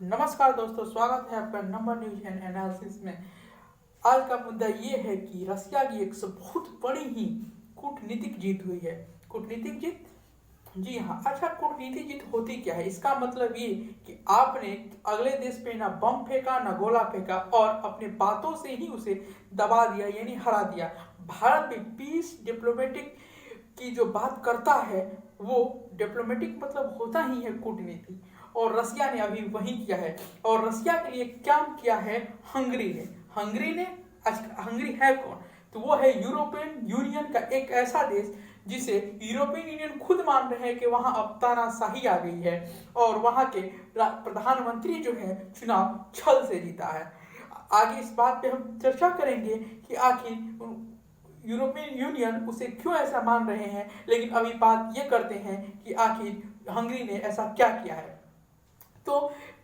नमस्कार दोस्तों, स्वागत है आपका नंबर न्यूज एंड एनालिसिस में। आज का मुद्दा ये है कि रसिया की एक बहुत बड़ी ही कूटनीतिक जीत हुई है। कूटनीतिक जीत, जी हाँ। अच्छा, कूटनीतिक जीत होती क्या है? इसका मतलब ये कि आपने अगले देश पे ना बम फेंका ना गोला फेंका और अपने बातों से ही उसे दबा दिया, यानी हरा दिया। भारत में पीस डिप्लोमेटिक की जो बात करता है वो डिप्लोमेटिक मतलब होता ही है कूटनीति, और रसिया ने अभी वही किया है। और रसिया के लिए क्या किया है हंगरी ने हंगरी है कौन? तो वो है यूरोपियन यूनियन का एक ऐसा देश जिसे यूरोपियन यूनियन खुद मान रहे हैं कि वहां अब तानाशाही आ गई है और वहां के प्रधानमंत्री जो है चुनाव छल से जीता है। आगे इस बात पे हम चर्चा करेंगे कि आखिर यूरोपियन यूनियन उसे क्यों ऐसा मान रहे हैं, लेकिन अभी बात ये करते हैं कि आखिर हंगरी ने ऐसा क्या किया है। तो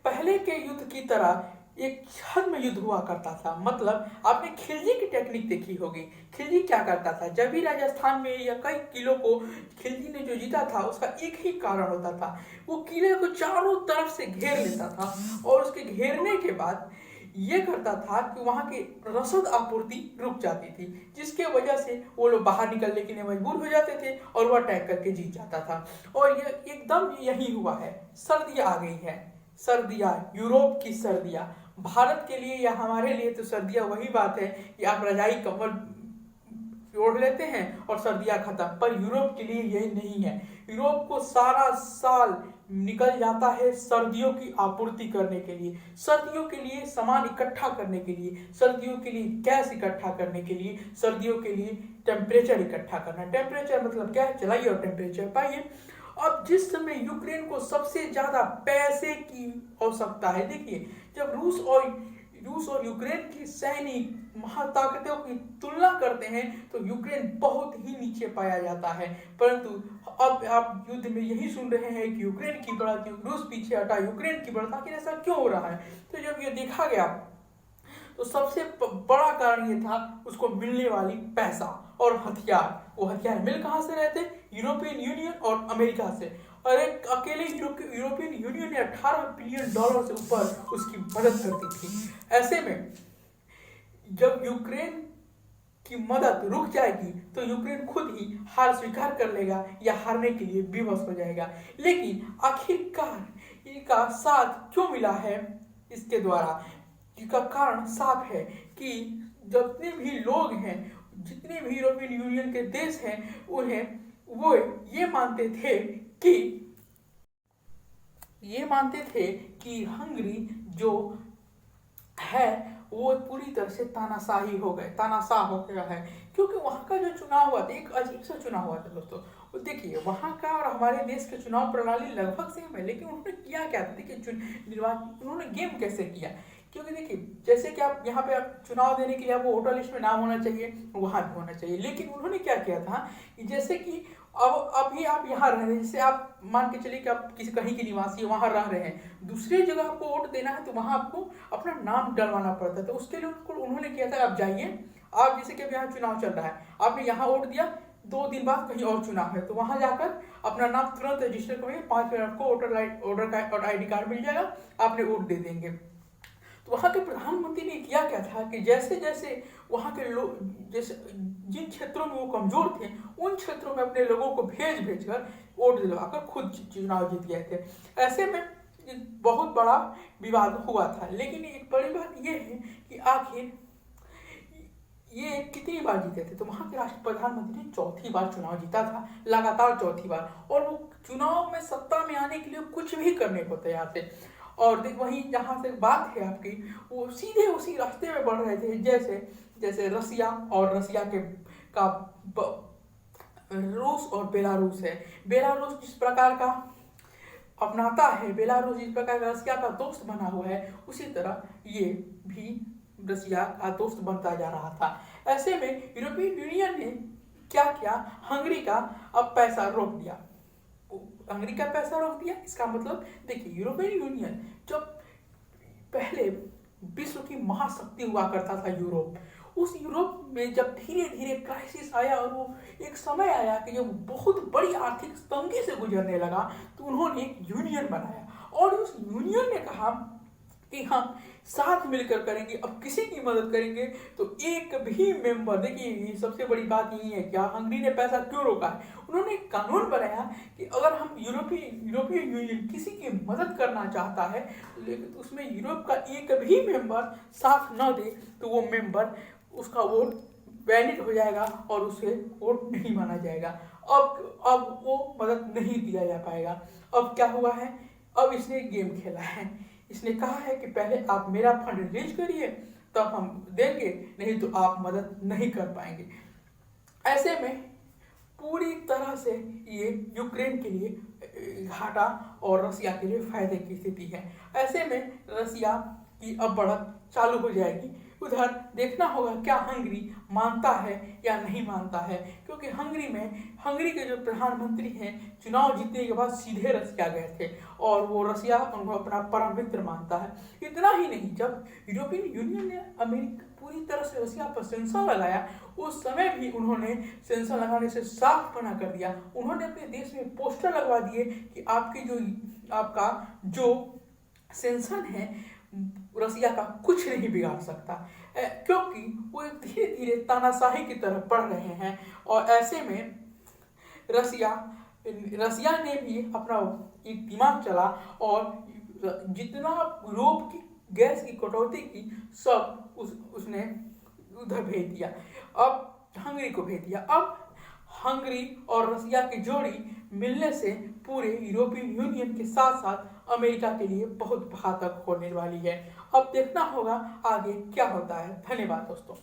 पहले के युद्ध की तरह एक छद्म युद्ध हुआ करता था। मतलब आपने खिलजी की टेक्निक देखी होगी। खिलजी क्या करता था? जब भी राजस्थान में या कई किलों को खिलजी ने जो जीता था उसका एक ही कारण होता था, वो किले को चारों तरफ से घेर लेता था और उसके घेरने के बाद ये करता था कि वहां की रसद आपूर्ति रुक जाती थी, जिसके वजह से वो लोग बाहर निकलने के लिए मजबूर हो जाते थे और वह अटैक करके जीत जाता था। और ये एकदम यही हुआ है। सर्दियां आ गई है, सर्दियां, यूरोप की सर्दियां। भारत के लिए या हमारे लिए तो सर्दियां वही बात है कि आप रजाई कंबल ओढ़ लेते हैं और सर्दियां खत्म। पर यूरोप के लिए यही नहीं है। यूरोप को सारा साल निकल जाता है सर्दियों की आपूर्ति करने के लिए, सर्दियों के लिए सामान इकट्ठा करने के लिए, सर्दियों के लिए गैस इकट्ठा करने के लिए, सर्दियों के लिए टेम्परेचर इकट्ठा करना। टेम्परेचर मतलब क्या है? चलाइए और टेम्परेचर पाइए। अब जिस समय यूक्रेन को सबसे ज्यादा पैसे की आवश्यकता है, देखिए, जब रूस और यूक्रेन की सैनिक महाताकतों की तुलना करते हैं तो यूक्रेन बहुत ही नीचे पाया जाता है। परंतु अब आप युद्ध में यही सुन रहे हैं कि यूक्रेन की बढ़त, रूस पीछे हटा, यूक्रेन की बढ़त। आखिर ऐसा क्यों हो रहा है? तो जब ये देखा गया तो सबसे बड़ा कारण ये था उसको मिलने वाली पैसा और हथियार। वो हथियार मिल कहां से रहे थे? यूरोपियन यूनियन और अमेरिका से। और एक अकेले यूरोपियन यूनियन ने $18 बिलियन से ऊपर उसकी मदद करती थी। ऐसे में जब यूक्रेन की मदद रुक जाएगी तो यूक्रेन खुद ही हार स्वीकार कर लेगा या हारने के लिए विवश हो जाएगा। लेकिन आखिरकार इनका साथ क्यों मिला है? इसके द्वारा इसका कारण साफ है कि जितने भी लोग हैं, जितने भी यूरोपियन यूनियन के देश हैं, उन्हें वो ये मानते थे कि हंगरी जो है वो पूरी तरह से तानाशाह हो गया है। क्योंकि वहां का जो चुनाव हुआ था एक अजीब सा चुनाव हुआ था दोस्तों। देखिए, वहां का और हमारे देश के चुनाव प्रणाली लगभग सेम है, लेकिन उन्होंने किया क्या था? देखिए, निर्वाचन उन्होंने गेम कैसे किया। क्योंकि देखिए, जैसे कि आप यहाँ पे आप चुनाव देने के लिए आपको वोटर लिस्ट में नाम होना चाहिए, वहां भी होना चाहिए। लेकिन उन्होंने क्या किया था कि जैसे कि अब अभी आप यहाँ रह रहे हैं, जैसे आप मान के चलिए कि आप किसी कहीं के निवासी वहां रह रहे हैं, दूसरी जगह आपको वोट देना है तो वहां आपको अपना नाम डलवाना पड़ता है। तो उसके लिए उन्होंने किया था, आप जाइए, आप जैसे कि अब यहाँ चुनाव चल रहा है, आपने यहाँ वोट दिया, 2 दिन बाद कहीं और चुनाव है तो वहां जाकर अपना नाम तुरंत रजिस्टर करिए, 5 मिनट आपको वोटर आई डी कार्ड मिल जाएगा, आपने वोट दे देंगे। तो वहां के प्रधानमंत्री ने किया क्या था कि जैसे जैसे वहां के लोग, जैसे जिन क्षेत्रों में वो कमजोर थे उन क्षेत्रों में अपने लोगों को भेज भेज कर वोट दिलवाकर खुद चुनाव जीत गए थे। ऐसे में बहुत बड़ा विवाद हुआ था। लेकिन एक बड़ी बात यह है कि आखिर ये कितनी बार जीते थे? तो वहां के राष्ट्र प्रधानमंत्री ने चौथी बार चुनाव जीता था, लगातार चौथी बार। और वो चुनाव में सत्ता में आने के लिए कुछ भी करने को तैयार थे। और वही जहां से बात है आपकी, वो सीधे उसी रास्ते में बढ़ रहे थे जैसे जैसे रसिया और रसिया के का रूस और बेलारूस है। बेलारूस जिस प्रकार का अपनाता है, बेलारूस जिस प्रकार का रसिया का दोस्त बना हुआ है, उसी तरह ये भी रसिया का दोस्त बनता जा रहा था। ऐसे में यूरोपियन यूनियन ने क्या किया? हंगरी का अब पैसा रोक दिया। हंगरी का पैसा रोक दिया, इसका मतलब देखिए, यूरोपियन यूनियन जब पहले विश्व की महाशक्ति हुआ करता था यूरोप, उस यूरोप में जब धीरे धीरे क्राइसिस आया और वो एक समय आया कि जब बहुत बड़ी आर्थिक तंगी से गुजरने लगा, तो उन्होंने एक यूनियन बनाया और उस यूनियन ने कहा कि हम साथ मिलकर करेंगे। अब किसी की मदद करेंगे तो एक भी मेंबर, देखिए सबसे बड़ी बात यही है, क्या हंगरी ने पैसा क्यों रोका है? उन्होंने एक कानून बनाया कि अगर हम यूरोपीय यूनियन किसी की मदद करना चाहता है, लेकिन उसमें यूरोप का एक भी मेंबर साथ न दे तो वो मेंबर, उसका वोट वैलिड हो जाएगा और उसे वोट नहीं माना जाएगा। अब वो मदद नहीं दिया जा पाएगा। अब क्या हुआ है, अब इसने गेम खेला है। इसने कहा है कि पहले आप मेरा फंड रिलीज करिए तब हम देंगे, नहीं तो आप मदद नहीं कर पाएंगे। ऐसे में पूरी तरह से ये यूक्रेन के लिए घाटा और रसिया के लिए फायदे की स्थिति है। ऐसे में रसिया की अब बढ़त चालू हो जाएगी। उधर देखना होगा क्या हंगरी मानता है या नहीं मानता है, क्योंकि हंगरी के जो प्रधानमंत्री हैं चुनाव जीतने के बाद सीधे रसिया गए थे और वो रसिया उनको अपना परम मित्र मानता है। इतना ही नहीं, जब यूरोपियन यूनियन ने अमेरिका पूरी तरह से रसिया पर सेंसर लगाया, उस समय भी उन्होंने सेंसर लगाने से साफ मना कर दिया। उन्होंने अपने देश में पोस्टर लगवा दिए कि आपका जो सेंसर है रसिया का कुछ नहीं बिगाड़ सकता, क्योंकि वो धीरे धीरे तानाशाही की तरफ बढ़ रहे हैं। और ऐसे में रसिया ने भी अपना एक दिमाग चला और जितना यूरोप की गैस की कटौती की सब उसने उधर भेज दिया, अब हंगरी को भेज दिया। अब हंगरी और रसिया की जोड़ी मिलने से पूरे यूरोपियन यूनियन के साथ साथ अमेरिका के लिए बहुत घातक होने वाली है। अब देखना होगा आगे क्या होता है। धन्यवाद दोस्तों।